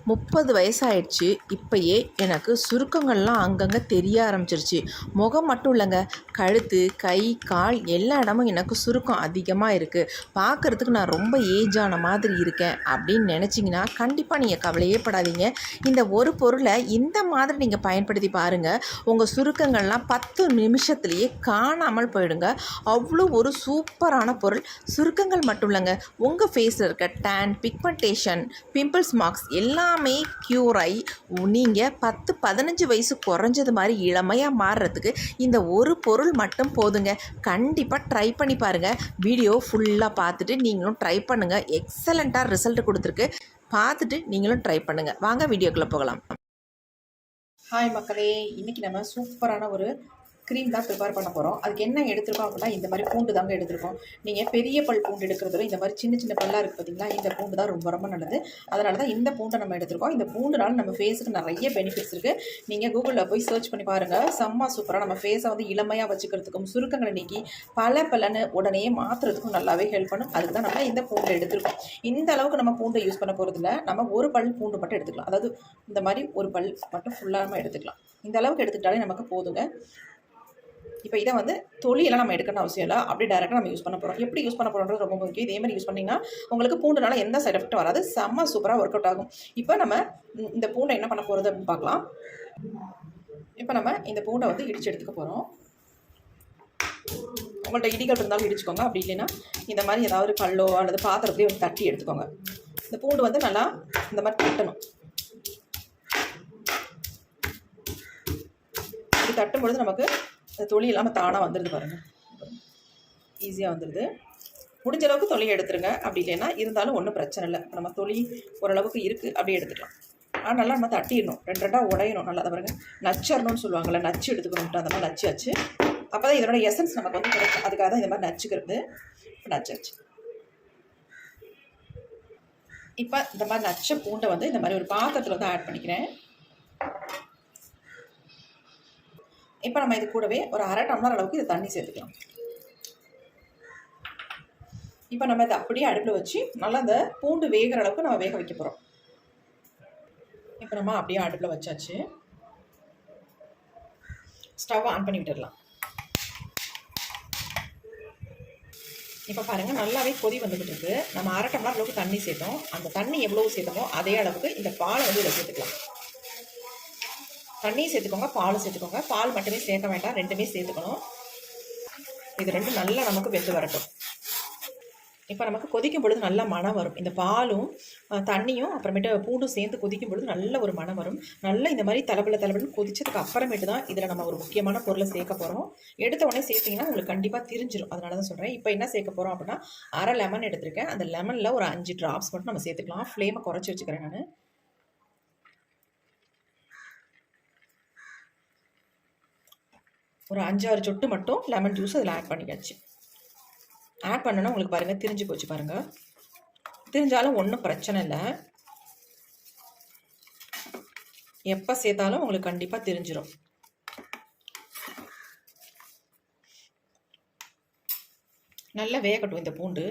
30 வயசாயிடுச்சு. இப்பயே எனக்கு சுருக்கங்கள்லாம் அங்கங்கே தெரிய ஆரம்பிச்சிருச்சு. முகம் மட்டும் இல்லைங்க, கழுத்து, கை, கால் எல்லா இடமும் எனக்கு சுருக்கம் அதிகமாக இருக்குது. பார்க்குறதுக்கு நான் ரொம்ப ஏஜான மாதிரி இருக்கேன் அப்படின்னு நினச்சிங்கன்னா கண்டிப்பாக நீங்கள் கவலையே படாதீங்க. இந்த ஒரு பொருளை இந்த மாதிரி நீங்கள் பயன்படுத்தி பாருங்கள். உங்கள் சுருக்கங்கள்லாம் 10 நிமிஷத்துலேயே காணாமல் போயிடுங்க. அவ்வளோ ஒரு சூப்பரான பொருள். சுருக்கங்கள் மட்டும் இல்லைங்க, உங்கள் ஃபேஸில் இருக்க டேன், பிக்மெண்டேஷன், பிம்பிள்ஸ் மார்க்ஸ் எல்லாமே க்யூர் ஆகி நீங்கள் 10-15 வயசு குறைஞ்சது மாதிரி இளமையாக மாறுறதுக்கு இந்த ஒரு பொருள் மட்டும் போதுங்க. கண்டிப்பாக ட்ரை பண்ணி பாருங்கள். வீடியோ ஃபுல்லாக பார்த்துட்டு நீங்களும் ட்ரை பண்ணுங்கள். எக்ஸலண்ட்டாக ரிசல்ட் கொடுத்துருக்கு. பார்த்துட்டு நீங்களும் ட்ரை பண்ணுங்கள். வாங்க வீடியோக்குள்ளே போகலாம். ஹாய் மக்களே, இன்றைக்கி நம்ம சூப்பரான ஒரு க்ரீம் தான் ப்ரிப்பேர் பண்ண போகிறோம். அதுக்கு என்ன எடுத்துருக்கோம் அப்படின்னா, இந்த மாதிரி பூண்டு தாங்க எடுத்துருக்கோம். நீங்கள் பெரிய பல் பூண்டு எடுக்கிறத விட இந்த மாதிரி சின்ன சின்ன பல்லாக இருக்குது பார்த்தீங்களா, இந்த பூண்டு தான் ரொம்ப ரொம்ப நல்லது. அதனால தான் இந்த பூண்டை நம்ம எடுத்துருக்கோம். இந்த பூண்டுனால நம்ம ஃபேஸுக்கு நிறைய பெனிஃபிட்ஸ் இருக்குது. நீங்கள் கூகுளில் போய் சர்ச் பண்ணி பாருங்கள். செம்ம சூப்பராக நம்ம ஃபேஸை வந்து இளமையாக வச்சுக்கிறதுக்கும் சுருக்கங்களை நீக்கி பலன்னு உடனே மாற்றுறதுக்கும் நல்லாவே ஹெல்ப் பண்ணும். அதுக்கு தான் நம்ம இந்த பூண்டை எடுத்துருக்கோம். இந்த அளவுக்கு நம்ம பூண்டை யூஸ் பண்ண போகிறதில்ல. நம்ம ஒரு பல் பூண்டு மட்டும் எடுத்துக்கலாம். அதாவது இந்த மாதிரி ஒரு பல் மட்டும் ஃபுல்லாக நம்ம எடுத்துக்கலாம். இந்த அளவுக்கு எடுத்துக்கிட்டாலே நமக்கு போதுங்க. இப்போ இதை வந்து தொலியெல்லாம் நம்ம எடுக்கணும் அவசியம் இல்லை. அப்படி டேரெக்டாக நம்ம யூஸ் பண்ண போகிறோம். எப்படி யூஸ் பண்ண போகிறோன்றது ரொம்ப முக்கியம். இதே மாதிரி யூஸ் பண்ணிங்கன்னா உங்களுக்கு பூண்டுனால எந்த சைட் எஃபெக்ட்டும் வராது. செம்ம சூப்பராக ஒர்க் அவுட் ஆகும். இப்போ நம்ம இந்த பூண்டை என்ன பண்ண போகிறது அப்படின்னு பார்க்கலாம். இப்போ நம்ம இந்த பூண்டை வந்து இடித்து எடுத்துக்க போகிறோம். உங்கள்கிட்ட இடிகள் இருந்தாலும் இடிச்சுக்கோங்க. அப்படி இல்லைன்னா இந்த மாதிரி ஏதாவது கல்லோ அல்லது பாத்திரத்தையும் வந்து தட்டி எடுத்துக்கோங்க. இந்த பூண்டு வந்து நல்லா இந்த மாதிரி தட்டணும். இப்படி தட்டும் பொழுது நமக்கு தொலி இல்லாமல் தானாக வந்துடுது பாருங்கள். ஈஸியாக வந்துடுது. முடிஞ்ச அளவுக்கு தொலியை எடுத்துருங்க. அப்படி இல்லைன்னா இருந்தாலும் ஒன்றும் பிரச்சனை இல்லை. நம்ம தொலி ஓரளவுக்கு இருக்குது, அப்படியே எடுத்துக்கலாம். ஆனால் நல்லா நம்ம தட்டிடணும். ரெண்டாக உடையணும். நல்லா தான் பாருங்கள், நச்சரணும்னு சொல்லுவாங்கள்ல, நச்சு எடுத்துக்கணும்ட்டு அந்த மாதிரி நச்சாச்சு. அப்போ தான் இதனோட எசன்ஸ் நமக்கு வந்து கிடைக்கும். அதுக்காக தான் இந்த மாதிரி நச்சுக்கிறது. நச்சாச்சு. இப்போ இந்த மாதிரி நச்ச பூண்டை வந்து இந்த மாதிரி ஒரு பாத்திரத்தில் வந்து ஆட் பண்ணிக்கிறேன். இப்போ நம்ம இது கூடவே ஒரு 1/2 டம்ளர் அளவுக்கு இது தண்ணி சேர்த்துக்கலாம். இப்போ நம்ம இதை அப்படியே அடுப்பில் வச்சு நல்லா இந்த பூண்டு வேகிற அளவுக்கு நம்ம வேக வைக்க போகிறோம். இப்போ நம்ம அப்படியே அடுப்பில் வச்சாச்சு. ஸ்டவ் ஆன் பண்ணி விட்டுடலாம். இப்போ பாருங்கள், நல்லாவே கொதி வந்துக்கிட்டு இருக்குது. நம்ம 1/2 டம்ளர் அளவுக்கு தண்ணி சேர்த்தோம். அந்த தண்ணி எவ்வளோ சேர்த்தோமோ அதே அளவுக்கு இந்த பாலை வந்து இதில் சேர்த்துக்கலாம். தண்ணியும் சேர்த்துக்கோங்க, பாலும் சேர்த்துக்கோங்க. பால் மட்டுமே சேர்க்க வேண்டாம், ரெண்டுமே சேர்த்துக்கணும். இது ரெண்டும் நல்லா நமக்கு வெந்து வரட்டும். இப்போ நமக்கு கொதிக்கும் பொழுது நல்ல மனம் வரும். இந்த பாலும் தண்ணியும் அப்புறமேட்டு பூண்டும் சேர்ந்து கொதிக்கும் பொழுது நல்ல ஒரு மனம் வரும். நல்லா இந்த மாதிரி தலபலன்னு கொதிச்சதுக்கு அப்புறமேட்டு தான் இதில் நம்ம ஒரு முக்கியமான பொருளை சேர்க்க போகிறோம். எடுத்த உடனே சேர்த்திங்கன்னா உங்களுக்கு கண்டிப்பாக தெரிஞ்சிடும். அதனால தான் சொல்கிறேன். இப்போ என்ன சேர்க்க போகிறோம் அப்படின்னா, 1/2 லெமன் எடுத்திருக்கேன். அந்த லெமனில் ஒரு 5 ட்ராப்ஸ் மட்டும் நம்ம சேர்த்துக்கலாம். ஃப்ளேமை குறைச்சி வச்சுக்கிறேன் நான். ஒரு 5-6 சொட்டு மட்டும் லெமன் ஜூஸ் அதில் ஆட் பண்ணிக்காச்சு. ஆட் பண்ணோன்னா உங்களுக்கு பாருங்கள் திரிஞ்சு போச்சு பாருங்கள். திரிஞ்சாலும் ஒன்றும் பிரச்சனை இல்லை. எப்போ சேர்த்தாலும் உங்களுக்கு கண்டிப்பாக தெரிஞ்சிடும். நல்லா வேகட்டும் இந்த பூண்டு.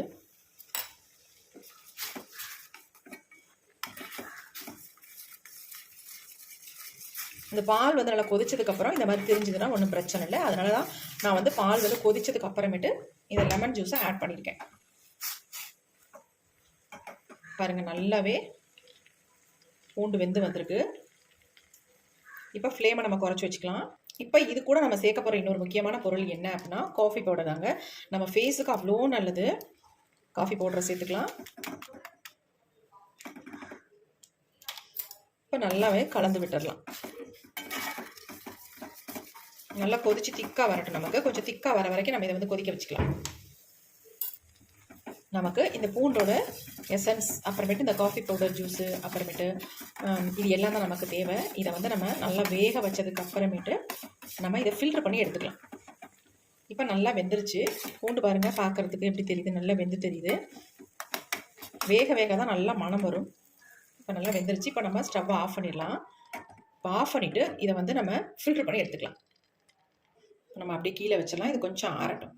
இந்த பால் வந்து நல்லா கொதிச்சதுக்கப்புறம் இந்த மாதிரி தெரிஞ்சதுன்னா ஒன்றும் பிரச்சனை இல்லை. அதனால தான் நான் வந்து பால் வந்து கொதிச்சதுக்கு அப்புறமேட்டு இந்த லெமன் ஜூஸை ஆட் பண்ணியிருக்கேன். பாருங்கள், நல்லாவே பூண்டு வெந்து வந்திருக்கு. இப்போ ஃப்ளேமை நம்ம குறைச்சி வச்சுக்கலாம். இப்போ இது கூட நம்ம சேர்க்க போகிற இன்னொரு முக்கியமான பொருள் என்ன அப்படின்னா, காஃபி பவுடர் தாங்க. நம்ம ஃபேஸுக்கு அவ்வளோ நல்லது. காஃபி பவுடரை சேர்த்துக்கலாம். இப்போ நல்லாவே கலந்து விட்டுடலாம். நல்லா கொதிச்சு திக்காக வரட்டும். நமக்கு கொஞ்சம் திக்காக வர வரைக்கும் நம்ம இதை வந்து கொதிக்க வச்சுக்கலாம். நமக்கு இந்த பூண்டோட எசன்ஸ், அப்புறமேட்டு இந்த காஃபி பவுடர் ஜூஸு, அப்புறமேட்டு இது எல்லாம் தான் நமக்கு தேவை. இதை வந்து நம்ம நல்லா வேக வச்சதுக்கு அப்புறமேட்டு நம்ம இதை ஃபில்டர் பண்ணி எடுத்துக்கலாம். இப்போ நல்லா வெந்துருச்சு. பூண்டு பாருங்கள், பார்க்குறதுக்கு எப்படி தெரியுது, நல்லா வெந்து தெரியுது. வேக தான் நல்லா மனம் வரும். இப்போ நல்லா வெந்துருச்சு. இப்போ நம்ம ஸ்டவ்வை ஆஃப் பண்ணிடலாம். இப்போ ஆஃப் பண்ணிவிட்டு இதை வந்து நம்ம ஃபில்டர் பண்ணி எடுத்துக்கலாம். நம்ம அப்படியே கீழே வச்சிடலாம். இது கொஞ்சம் ஆறட்டும்.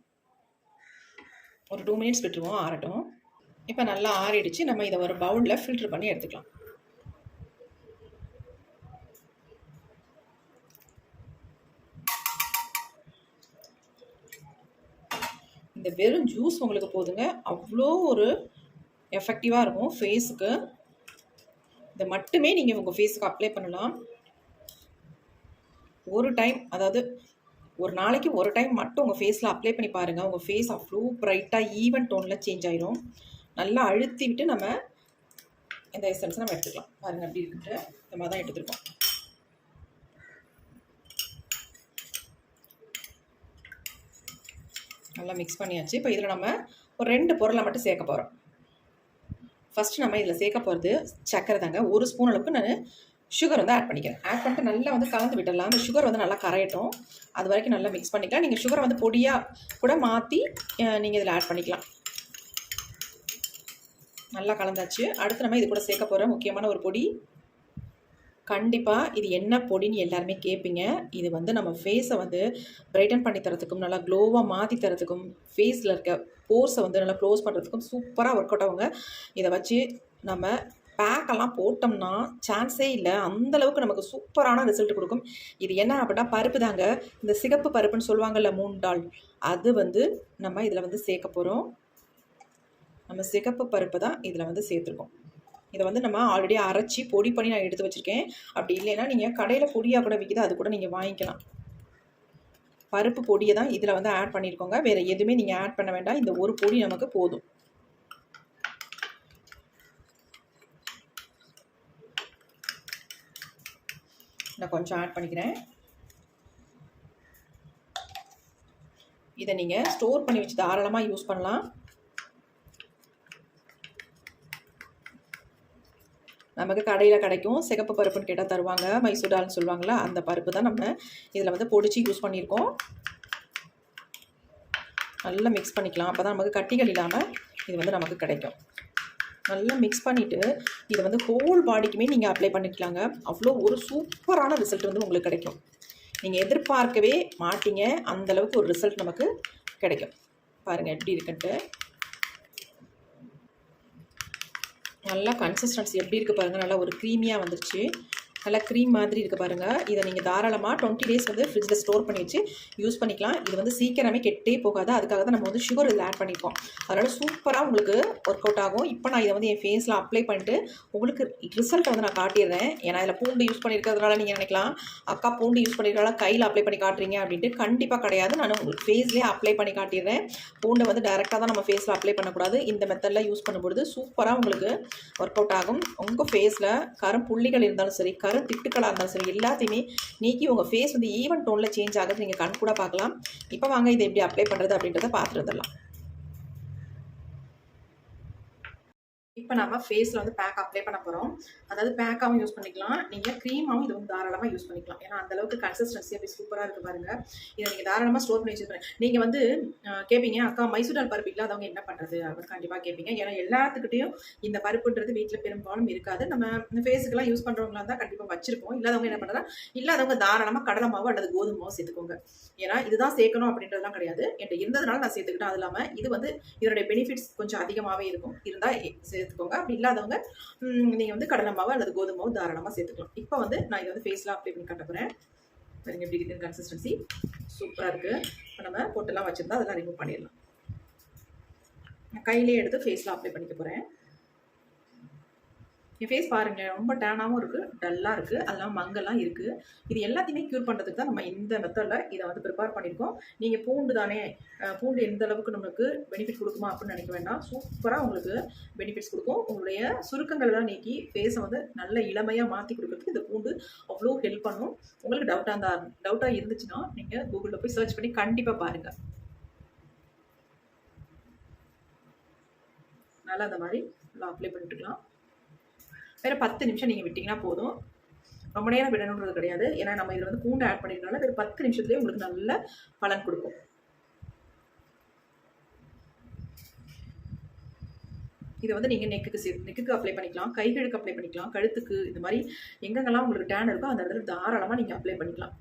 ஒரு 2 மினிட்ஸ் விட்டுருவோம், ஆறட்டும். இப்போ நல்லா ஆறிடுச்சு. நம்ம இதை ஒரு பவுலில் ஃபில்டர் பண்ணி எடுத்துக்கலாம். இந்த வெறும் ஜூஸ் உங்களுக்கு போதுங்க. அவ்வளோ ஒரு எஃபெக்டிவாக இருக்கும் ஃபேஸுக்கு. இதை மட்டுமே நீங்கள் உங்கள் ஃபேஸுக்கு அப்ளை பண்ணலாம். ஒரு டைம், அதாவது ஒரு நாளைக்கு ஒரு டைம் மட்டும் உங்கள் ஃபேஸில் அப்ளை பண்ணி பாருங்கள். உங்கள் ஃபேஸ் அவ்வளோ ப்ரைட்டாக ஈவன் டோனில் சேஞ்ச் ஆயிரும். நல்லா அழுத்தி விட்டு நம்ம இந்த எசன்ஸ் நம்ம எடுத்துக்கலாம். பாருங்கள் அப்படி இருக்குன்ட்டு இந்த மாதிரி தான் எடுத்துருக்கோம். நல்லா மிக்ஸ் பண்ணியாச்சு. இப்போ இதில் நம்ம ஒரு 2 பொருளை மட்டும் சேர்க்க போகிறோம். ஃபஸ்ட்டு நம்ம இதில் சேர்க்க போகிறது சர்க்கரை தாங்க. 1 ஸ்பூன் அளவுக்கு நான் சுகர் வந்து ஆட் பண்ணிக்கிறேன். ஆட் பண்ணிட்டு நல்லா வந்து கலந்து விட்டுடலாம். அந்த சுகர் வந்து நல்லா கரையட்டும். அது வரைக்கும் நல்லா மிக்ஸ் பண்ணிக்கலாம். நீங்கள் சுகரை வந்து பொடியாக கூட மாற்றி நீங்கள் இதில் ஆட் பண்ணிக்கலாம். நல்லா கலந்தாச்சு. அடுத்து நம்ம இது கூட சேர்க்க போகிற முக்கியமான ஒரு பொடி. கண்டிப்பாக இது என்ன பொடின்னு எல்லாருமே கேட்பீங்க. இது வந்து நம்ம ஃபேஸை வந்து பிரைட்டன் பண்ணி தரத்துக்கும், நல்லா க்ளோவாக மாற்றி தரத்துக்கும், ஃபேஸில் இருக்க போர்ஸை வந்து நல்லா க்ளோஸ் பண்ணுறதுக்கும் சூப்பராக ஒர்க் அவுட் ஆகுங்க. இதை வச்சு நம்ம பேக்கெல்லாம் போட்டோம்னா சான்ஸே இல்லை, அந்தளவுக்கு நமக்கு சூப்பரான ரிசல்ட் கொடுக்கும். இது என்ன அப்படின்னா பருப்பு தாங்க. இந்த சிகப்பு பருப்புன்னு சொல்லுவாங்கள்ல, மூண்டால், அது வந்து நம்ம இதில் வந்து சேர்க்க போகிறோம். நம்ம சிகப்பு பருப்பு தான் இதில் வந்து சேர்த்துருக்கோம். இதை வந்து நம்ம ஆல்ரெடி அரைச்சி பொடி பண்ணி நான் எடுத்து வச்சுருக்கேன். அப்படி இல்லைன்னா நீங்கள் கடையில் பொடியாக கூட விற்கிது, அது கூட நீங்கள் வாங்கிக்கலாம். பருப்பு பொடியை தான் இதில் வந்து ஆட் பண்ணியிருக்கோங்க. வேறு எதுவுமே நீங்கள் ஆட் பண்ண வேண்டாம். இந்த ஒரு பொடி நமக்கு போதும். நான் கொஞ்சம் ஆட் பண்ணிக்கிறேன். இதை நீங்கள் ஸ்டோர் பண்ணி வச்சு தாராளமாக யூஸ் பண்ணலாம். நமக்கு கடையில் கிடைக்கும், சிகப்பு பருப்புன்னு கேட்டால் தருவாங்க, மைசூடால்னு சொல்லுவாங்களா, அந்த பருப்பு தான் நம்ம இதில் வந்து பொடிச்சு யூஸ் பண்ணியிருக்கோம். நல்லா மிக்ஸ் பண்ணிக்கலாம். அப்போ தான் நமக்கு கட்டிகள் இல்லாமல் இது வந்து நமக்கு கிடைக்கும். நல்லா மிக்ஸ் பண்ணிவிட்டு இதை வந்து ஹோல் பாடிக்குமே நீங்கள் அப்ளை பண்ணிக்கலாங்க. அவ்வளோ ஒரு சூப்பரான ரிசல்ட் வந்து உங்களுக்கு கிடைக்கும். நீங்கள் எதிர்பார்க்கவே மாட்டீங்க, அந்தளவுக்கு ஒரு ரிசல்ட் நமக்கு கிடைக்கும். பாருங்கள் எப்படி இருக்குன்ட்டு. நல்லா கன்சிஸ்டன்சி எப்படி இருக்குது பாருங்கள். நல்லா ஒரு க்ரீமியாக வந்துருச்சு. நல்லா க்ரீம் மாதிரி இருக்குது பாருங்கள். இதை நீங்கள் தாராளமாக 20 டேஸ் வந்து ஃப்ரிட்ஜில் ஸ்டோர் பண்ணி வச்சு யூஸ் பண்ணிக்கலாம். இது வந்து சீக்கிரமே கெட்டே போகாது. அதுக்காக தான் நம்ம வந்து சுகர் இதில் ஆட் பண்ணியிருக்கோம். அதனால் சூப்பராக உங்களுக்கு ஒர்க் அவுட் ஆகும். இப்போ நான் இதை வந்து என் ஃபேஸில் அப்ளை பண்ணிட்டு உங்களுக்கு ரிசல்ட்டை வந்து நான் காட்டிடுறேன். ஏன்னா இதில் பூண்டு யூஸ் பண்ணியிருக்கிறதுனால நீங்கள் நினைக்கலாம், அக்கா பூண்டு யூஸ் பண்ணியிருக்கனால கையில் அப்ளை பண்ணி காட்டுறீங்க அப்படின்ட்டு. கண்டிப்பாக கிடையாது. நான் உங்களுக்கு ஃபேஸ்லேயே அப்ளை பண்ணி காட்டிடுறேன். பூண்டை வந்து டேரெக்டாக தான் நம்ம ஃபேஸில் அப்ளை பண்ணக்கூடாது. இந்த மெத்தடில் யூஸ் பண்ணும்பொழுது சூப்பராக உங்களுக்கு ஒர்க் அவுட் ஆகும். உங்கள் ஃபேஸில் கரும்புள்ளிகள் இருந்தாலும் சரி, திட்டுக்களாக இருந்தாலும் சரி, எல்லாத்தையுமே நீக்கி உங்கள் ஃபேஸ் வந்து ஈவன் டோனில் சேஞ்ச் ஆகுது நீங்கள் கண் கூட பார்க்கலாம். இப்போ வாங்க இதை எப்படி அப்ளை பண்ணுறது அப்படின்றத பார்த்துட்டு வந்துடலாம். இப்போ நம்ம ஃபேஸில் வந்து பேக் அப்ளை பண்ண போகிறோம். அதாவது பேக்காகவும் யூஸ் பண்ணிக்கலாம், நீங்கள் க்ரீமாகவும் இது வந்து தாராளமாக யூஸ் பண்ணிக்கலாம். ஏன்னா அந்தளவுக்கு கன்சிஸ்டன்சி அப்படி சூப்பராக இருக்குது பாருங்கள். இதை நீங்கள் தாராளமாக ஸ்டோர் பண்ணி வச்சு பண்ணுங்கள். நீங்கள் வந்து கேட்பீங்க, அக்கா மைசூடால் பருப்பு இல்லாதவங்க என்ன பண்ணுறது அப்படின்னு கண்டிப்பாக கேட்பீங்க. ஏன்னா எல்லாத்துக்கிட்டையும் இந்த பருப்புன்றது வீட்டில் பெரும்பாலும் இருக்காது. நம்ம இந்த ஃபேஸுக்கெல்லாம் யூஸ் பண்ணுறவங்களா இருந்தால் கண்டிப்பாக வச்சுருப்போம். இல்லாதவங்க என்ன பண்ணுறா, இல்லாதவங்க தாராளமாக கடலை மாவு அல்லது கோதுமை மாவு சேர்த்துக்கோங்க. ஏன்னா இதுதான் சேர்க்கணும் அப்படின்றதுலாம் கிடையாது. என்கிட்ட இருந்ததுனால நான் சேர்த்துக்கிட்டேன். அது இல்லாமல் இது வந்து இதனுடைய பெனிஃபிட்ஸ் கொஞ்சம் அதிகமாகவே இருக்கும். இருந்தால் சேர்த்துக்கோங்க. அப்படி இல்லாதவங்க நீங்கள் வந்து கடலை மாவு அல்லது கோதுமை மாவு தாராளமாக சேர்த்துக்கலாம். இப்போ வந்து நான் இதை வந்து ஃபேஸில் அப்ளை பண்ணி காட்ட போகிறேன். பாருங்க எப்படி இருக்குது கன்சிஸ்டன்சி, சூப்பராக இருக்குது. இப்போ நம்ம பொட்டெல்லாம் வச்சுருந்தா அதெல்லாம் ரிமூவ் பண்ணிடலாம். நான் கையிலே எடுத்து ஃபேஸில் அப்ளை பண்ணிக்க போகிறேன். என் ஃபேஸ் பாருங்களேன், ரொம்ப டேனாகவும் இருக்குது, டல்லாக இருக்குது, அதெல்லாம் மங்கெல்லாம் இருக்குது. இது எல்லாத்தையுமே க்யூர் பண்ணுறதுக்கு தான் நம்ம இந்த மெத்தடில் இதை வந்து ப்ரிப்பேர் பண்ணியிருக்கோம். நீங்கள் பூண்டு தானே, பூண்டு எந்த அளவுக்கு நம்மளுக்கு பெனிஃபிட் கொடுக்குமா அப்படின்னு நினைக்க வேண்டாம். சூப்பராக உங்களுக்கு பெனிஃபிட்ஸ் கொடுக்கும். உங்களுடைய சுருக்கங்கள்லாம் நீக்கி ஃபேஸை வந்து நல்ல இளமையாக மாற்றி கொடுக்குறதுக்கு இந்த பூண்டு அவ்வளோ ஹெல்ப் பண்ணும். உங்களுக்கு டவுட்டாக இருந்துச்சுன்னா நீங்கள் கூகுளில் போய் சர்ச் பண்ணி கண்டிப்பாக பாருங்கள். நல்லா அந்த மாதிரி நல்லா அப்ளை பண்ணிட்டுக்கலாம். வேறு 10 நிமிஷம் நீங்கள் விட்டிங்கன்னா போதும். ரொம்ப நேரம் விடணுன்றது கிடையாது. ஏன்னா நம்ம இதில் வந்து பூண்டு ஆட் பண்ணிக்கிறனால வேறு 10 நிமிஷத்துலேயே உங்களுக்கு நல்ல பலன் கொடுக்கும். இதை வந்து நீங்கள் நெக்குக்கு அப்ளை பண்ணிக்கலாம், கைகளுக்கு அப்ளை பண்ணிக்கலாம், கழுத்துக்கு, இந்த மாதிரி எங்கெங்கெல்லாம் உங்களுக்கு டேன் இருக்கோ அந்த இடத்துல தாராளமாக நீங்கள் அப்ளை பண்ணிக்கலாம்.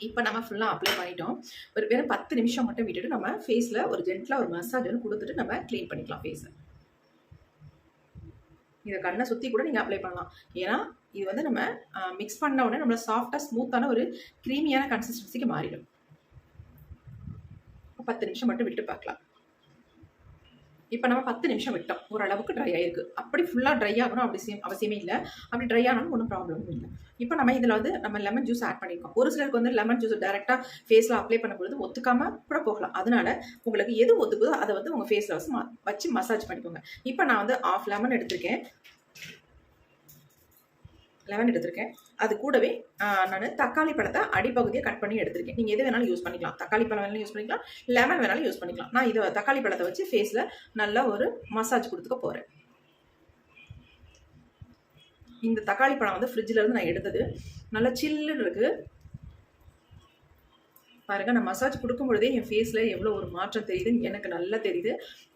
இப்போ நம்ம ஃபுல்லாக அப்ளை பண்ணிட்டோம். ஒரு வெறும் 10 நிமிஷம் மட்டும் விட்டுட்டு நம்ம ஃபேஸில் ஒரு ஜென்டலாக ஒரு மசாஜ் வந்து கொடுத்துட்டு நம்ம க்ளீன் பண்ணிக்கலாம் ஃபேஸை. இதை கண்ணை சுற்றி கூட நீங்கள் அப்ளை பண்ணலாம். ஏன்னா இது வந்து நம்ம மிக்ஸ் பண்ண உடனே நம்மள சாஃப்டாக ஸ்மூத்தான ஒரு க்ரீமியான கன்சிஸ்டன்சிக்கு மாறிடும். 10 நிமிஷம் மட்டும் விட்டு பார்க்கலாம். இப்போ நம்ம 10 நிமிஷம் விட்டோம். ஓரளவுக்கு ட்ரை ஆகிருக்கு. அப்படி ஃபுல்லாக ட்ரை ஆகணும் அவசியமே இல்லை. அப்படி ட்ரை ஆனாலும் ஒன்றும் ப்ராப்ளமும் இல்லை. இப்போ நம்ம இதில் வந்து நம்ம லெமன் ஜூஸ் ஆட் பண்ணியிருக்கோம். ஒரு சிலருக்கு வந்து லெமன் ஜூஸ் டேரெக்டாக ஃபேஸில் அப்ளை பண்ணும்பொழுது ஒத்துக்காமல் கூட போகலாம். அதனால உங்களுக்கு எது ஒத்துக்குதோ அதை வந்து உங்கள் ஃபேஸில் வச்சு மசாஜ் பண்ணிக்கோங்க. இப்போ நான் வந்து 1/2 லெமன் எடுத்திருக்கேன். அது கூடவே நான் தக்காளி பழத்தை அடிப்பகுதியை கட் பண்ணி எடுத்திருக்கேன். நீங்கள் எது வேணாலும் யூஸ் பண்ணிக்கலாம். தக்காளி பழம் வேணாலும் யூஸ் பண்ணிக்கலாம், லெமன் வேணாலும் யூஸ் பண்ணிக்கலாம். நான் இதை தக்காளி பழத்தை வச்சு ஃபேஸில் நல்லா ஒரு மசாஜ் கொடுத்துக்க போகிறேன். இந்த தக்காளி பழம் வந்து ஃப்ரிட்ஜில் இருந்து நான் எடுத்தது. நல்லா சில்லுன்னு இருக்குது பாருங்கள். நான் மசாஜ் கொடுக்கும் பொழுதே என் ஃபேஸில் எவ்வளோ ஒரு மாற்றம் தெரியுதுன்னு எனக்கு நல்லா தெரியுது.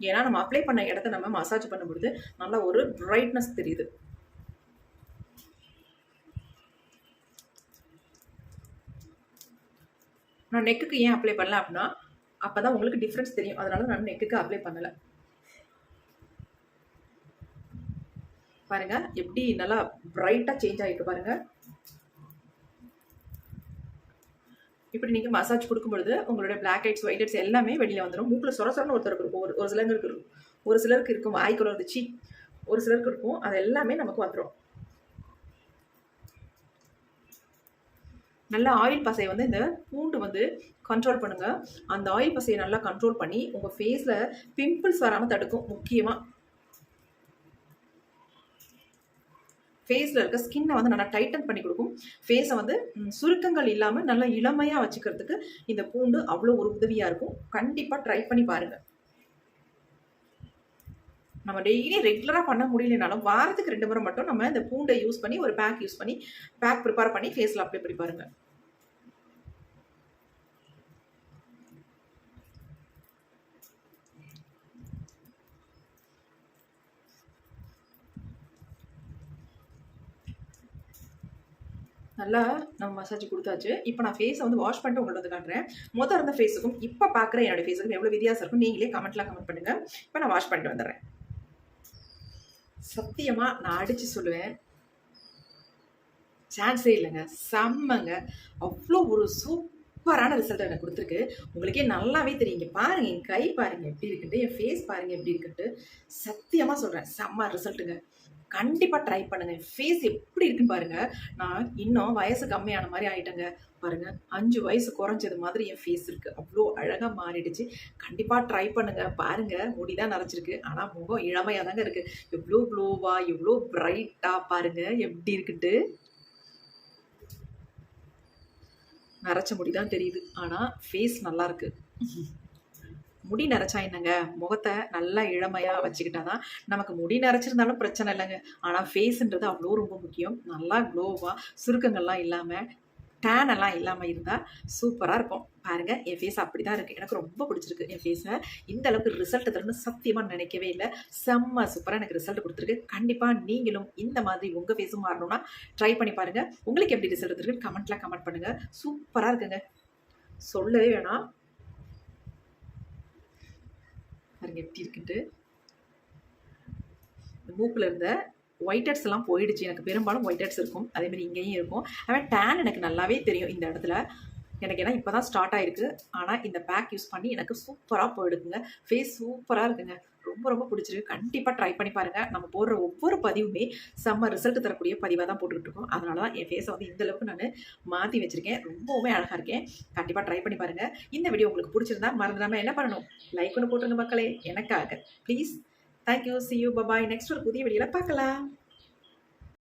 ஏன்னா நம்ம அப்ளை பண்ண இடத்த நம்ம மசாஜ் பண்ணும்பொழுது நல்லா ஒரு பிரைட்னஸ் தெரியுது. நான் நெக்குக்கு ஏன் அப்ளை பண்ணல அப்படின்னா அப்போ தான் உங்களுக்கு டிஃப்ரென்ஸ் தெரியும். அதனால நான் நெக்குக்கு அப்ளை பண்ணலை. பாருங்கள் எப்படி நல்லா பிரைட்டாக சேஞ்ச் ஆகிருக்கு பாருங்கள். இப்படி நீங்கள் மசாஜ் கொடுக்கும் பொழுது உங்களுடைய பிளாக் ஹெட்ஸ் ஒயிட் ஹெட்ஸ் எல்லாமே வெளியில் வந்துடும். மூக்கில் சொரசொரன்னு ஒருத்தருக்கு இருக்கும், ஒரு சிலருக்கு இருக்கும் வாய்க்குள்ள இருந்துச்சு, ஒரு சிலருக்கு இருக்கும். அது எல்லாமே நமக்கு வந்துடும். நல்லா ஆயில் பசையை வந்து இந்த பூண்டு வந்து கண்ட்ரோல் பண்ணுங்கள். அந்த ஆயில் பசையை நல்லா கண்ட்ரோல் பண்ணி உங்கள் ஃபேஸில் பிம்பிள்ஸ் வராமல் தடுக்கும். முக்கியமாக ஃபேஸில் இருக்க ஸ்கின்னை வந்து நல்லா டைட்டன் பண்ணி கொடுக்கும். ஃபேஸை வந்து சுருக்கங்கள் இல்லாமல் நல்லா இளமையாக வச்சுக்கிறதுக்கு இந்த பூண்டு அவ்வளோ ஒரு உதவியாக இருக்கும். கண்டிப்பாக ட்ரை பண்ணி பாருங்கள். நம்ம டெய்லி ரெகுலராக பண்ண முடியலனாலும் வாரத்துக்கு 2 முறை மட்டும் நம்ம இந்த பூண்டை யூஸ் பண்ணி ஒரு பேக் ப்ரிப்பேர் பண்ணி ஃபேஸில் அப்ளை பண்ணி பாருங்கள். நல்லா நம்ம மசாஜ் கொடுத்தாச்சு. இப்போ நான் ஃபேஸை வந்து வாஷ் பண்ணிட்டு உங்கள்ட்ட வந்து காட்டுறேன். முதல் இருந்த ஃபேஸுக்கும் இப்போ பார்க்குற என்னோடய ஃபேஸுக்கும் எவ்வளோ வித்தியாசம் இருக்கும் நீங்களே கமெண்ட் பண்ணுங்கள். இப்போ நான் வாஷ் பண்ணிட்டு வந்துடுறேன். சத்தியமாக நான் அடித்து சொல்லுவேன், சான்ஸே இல்லைங்க, செம்மங்க. அவ்வளோ ஒரு சூப்பரான ரிசல்ட் எனக்கு கொடுத்துருக்கு. உங்களுக்கே நல்லாவே தெரியும். இங்கே பாருங்கள், என் கை பாருங்கள் எப்படி இருக்குன்ட்டு, என் ஃபேஸ் பாருங்கள் எப்படி இருக்குன்ட்டு. சத்தியமாக சொல்கிறேன், செம்ம ரிசல்ட்டுங்க. கண்டிப்பாக ட்ரை பண்ணுங்கள். ஃபேஸ் எப்படி இருக்குன்னு பாருங்கள். நான் இன்னும் வயசு கம்மியான மாதிரி ஆகிட்டேங்க. பாருங்கள், 5 வயசு குறைஞ்சது மாதிரி என் ஃபேஸ் இருக்குது. அவ்வளோ அழகாக மாறிடுச்சு. கண்டிப்பாக ட்ரை பண்ணுங்கள். பாருங்கள், முடி தான் நரைச்சிருக்கு, ஆனால் முகம் இளமையாக தாங்க இருக்குது. எவ்வளோ க்ளோவாக எவ்வளோ பிரைட்டாக பாருங்கள் எப்படி இருக்குன்ட்டு. நரைச்ச முடி தான் தெரியுது, ஆனால் ஃபேஸ் நல்லாயிருக்கு. முடி நரைச்சா என்னங்க, முகத்தை நல்லா இளமையாக வச்சுக்கிட்டா தான். நமக்கு முடி நரைச்சிருந்தாலும் பிரச்சனை இல்லைங்க, ஆனால் ஃபேஸுன்றது அவ்வளோ ரொம்ப முக்கியம். நல்லா க்ளோவாக சுருக்கங்கள்லாம் இல்லாமல் டேன் எல்லாம் இல்லாமல் இருந்தால் சூப்பராக இருக்கும். பாருங்கள், என் ஃபேஸ் அப்படி தான் இருக்குது. எனக்கு ரொம்ப பிடிச்சிருக்கு என் ஃபேஸை. இந்த அளவுக்கு ரிசல்ட் தரணும்னு சத்தியமாக நினைக்கவே இல்லை. செம்ம சூப்பராக எனக்கு ரிசல்ட் கொடுத்துருக்கு. கண்டிப்பாக நீங்களும் இந்த மாதிரி உங்கள் ஃபேஸும் மாறணும்னா ட்ரை பண்ணி பாருங்கள். உங்களுக்கு எப்படி ரிசல்ட் எடுத்துருக்கு கமெண்ட் பண்ணுங்கள். சூப்பராக இருக்குங்க, சொல்லவே வேணாம். பாருங்க எப்படி இருக்குன்ட்டு. மூக்கில் இருந்த ஒயிட் ஹெட்ஸ் எல்லாம் போயிடுச்சு. எனக்கு பெரும்பாலும் ஒயிட் ஹெட்ஸ் இருக்கும், அதேமாதிரி இங்கேயும் இருக்கும். அவன் டேன் எனக்கு நல்லாவே தெரியும் இந்த இடத்துல. எனக்கு ஏன்னா இப்போ தான் ஸ்டார்ட் ஆகிருக்கு. ஆனால் இந்த பேக் யூஸ் பண்ணி எனக்கு சூப்பராக போயிடுக்குங்க. ஃபேஸ் சூப்பராக இருக்குங்க. ரொம்ப ரொம்ப பிடிச்சிருக்கு. கண்டிப்பாக ட்ரை பண்ணி பாருங்கள். நம்ம போடுற ஒவ்வொரு பதிவுமே செம்ம ரிசல்ட் தரக்கூடிய பதிவாக தான் போட்டுக்கிட்டு இருக்கோம். அதனால தான் என் ஃபேஸை வந்து இந்தளவுக்கு நான் மாற்றி வச்சுருக்கேன். ரொம்பவுமே அழகாக இருக்கேன். கண்டிப்பாக ட்ரை பண்ணி பாருங்கள். இந்த வீடியோ உங்களுக்கு பிடிச்சிருந்தா மறந்துடாமல் என்ன பண்ணணும், லைக் ஒன்று போட்டுருங்க மக்களே, எனக்காக please. Thank you, see you, bye bye. Next ஒரு புதிய வீடியோவில் பார்க்கலாம்.